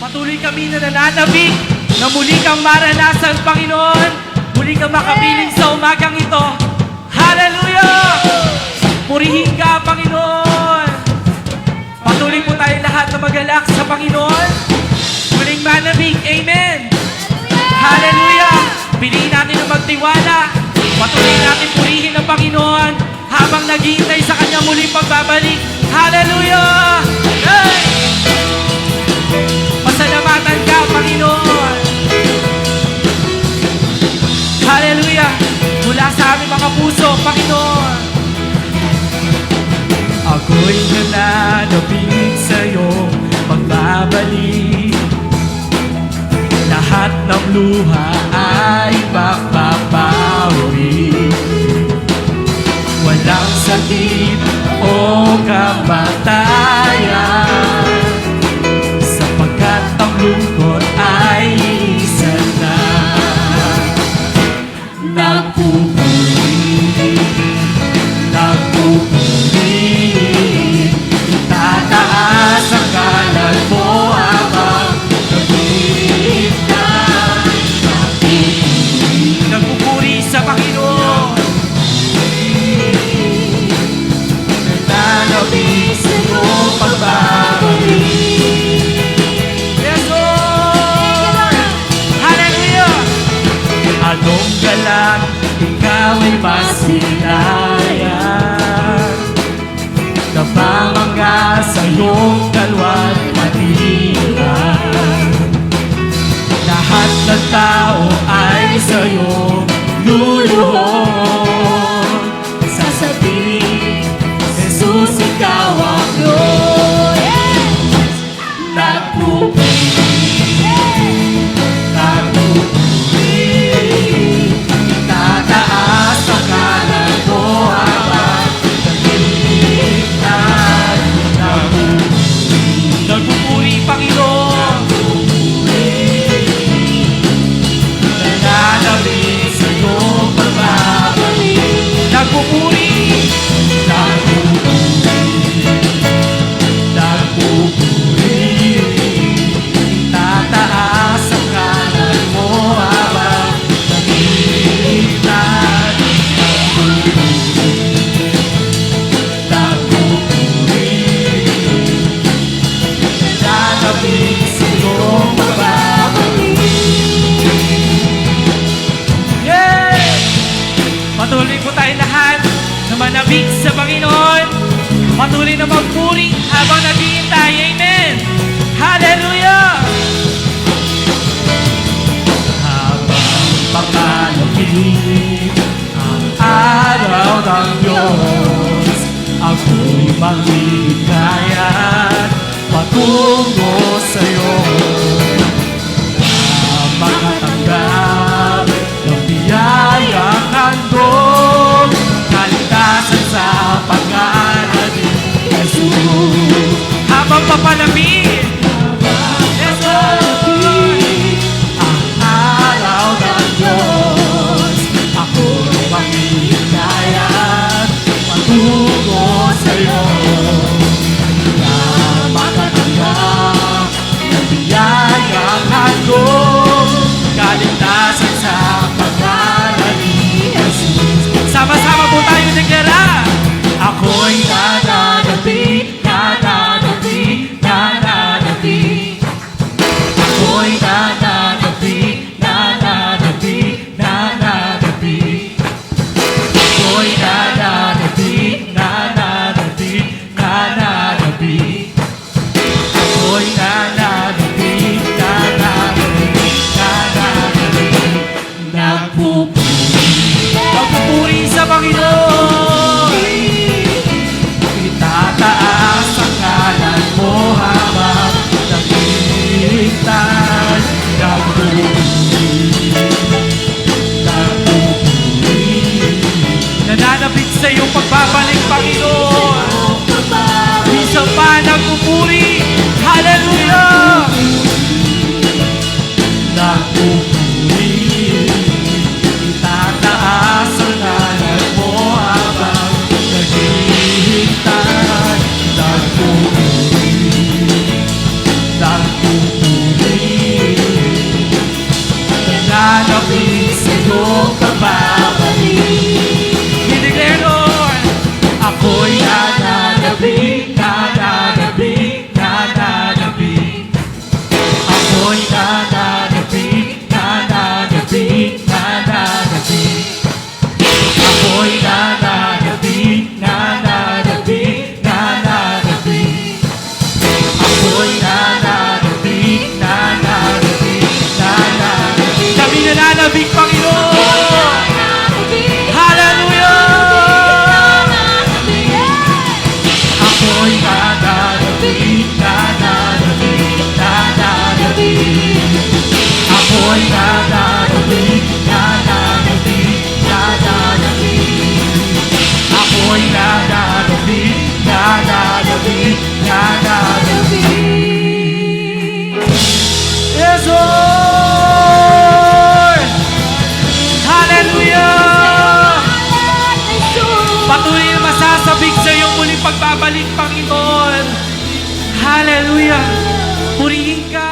Patuloy kami na nananabik na muli kang maranasan, Panginoon. Muli kang makapiling sa umagang ito. Hallelujah! Purihin ka, Panginoon. Patuloy po tayo lahat na magalak sa Panginoon. Muling manabik. Amen. Hallelujah! Piliin natin na magtiwala. Patuloy natin purihin ang Panginoon habang naghihintay sa kanyang muling pagbabalik. Hallelujah! Hey! Pasalamatan ka, Panginoon. Hallelujah! Mula sa aming mga puso, Panginoon. Ako'y nananabik sa'yo pagbabalik. Lahat ng luha ay mapapawi. Walang sakit o kamatayan, sapagkat ang lungkot ay isa na. Nagpupuri, itataas ang ngalan mo habang nagpupuri sa Panginoon. Nananabik sa iyong pagbabalik. Yes, Lord! Hallelujah! Anong galang ikaw ay masilayan, napamangga sa iyong dalawang matilan. Lahat ng tao ay sa iyong luluhod. Sasabihin, Jesus, ikaw ang Diyos. Nagpupuri, tataas ang ngalan mo habang nagtitignan. Nagpupuri, Panginoon. Nananabik sa iyong pagbabalik. Nagpupuri, tataas ang ngalan mo habang nagtitignan. Nananabik sa iyong pagbabalik. Yeah! Patuloy po tayo lahat na manabik sa Panginoon. Patuloy na magpuri habang naghihintay. Amen! Hallelujah! Habang papalapit ang araw ng Diyos, ako'y manghihikayan patungo sa'yo. Na makatanggap ng biyayang handog, kaligtasan sa pangalan ni Jesus. Habang papalapit, yes, Lord, ang araw ng Diyos, ako'y manghihikayan patungo sa'yo. Na makatanggap ng biyayang handog, kaligtasan sa pangalan ni Jesus. Sama-sama po tayo deklara. Ako'y nananabik, nananabik, nananabik. Ako'y nananabik, nananabik, nananabik. Ako'y nananabik, nananabik, nananabik. Ako'y nananabik, nananabik, nananabik. Nagpupuri sa Panginoon. Itataas ang ngalan mo habang naghihintay. Nagpupuri, nananabik sa iyong pagbabalik, Panginoon. Isa pa, nagpupuri. Hallelujah! Nagpupuri, itataas ang ngalan mo habang naghihintay. Nagpupuri, nagpupuri. Nananabik sa iyong pagbabalik. I-declare, Lord, ako'y nananabik, nananabik, nananabik. Ako'y nananabik, nananabik, nananabik. Ako'y nananabik, nananabik, nananabik. Ako'y nananabik, nananabik, nananabik. Kami nananabik, Panginoon! Hallelujah! Ako'y nananabik, nananabik, nananabik. Ako'y nananabik, nananabik, nananabik. Ako'y nananabik, nananabik, nananabik. Yes, Lord! Hallelujah! Patuloy na masasabik sa iyong muling pagbabalik, Panginoon. Hallelujah! Purihin ka!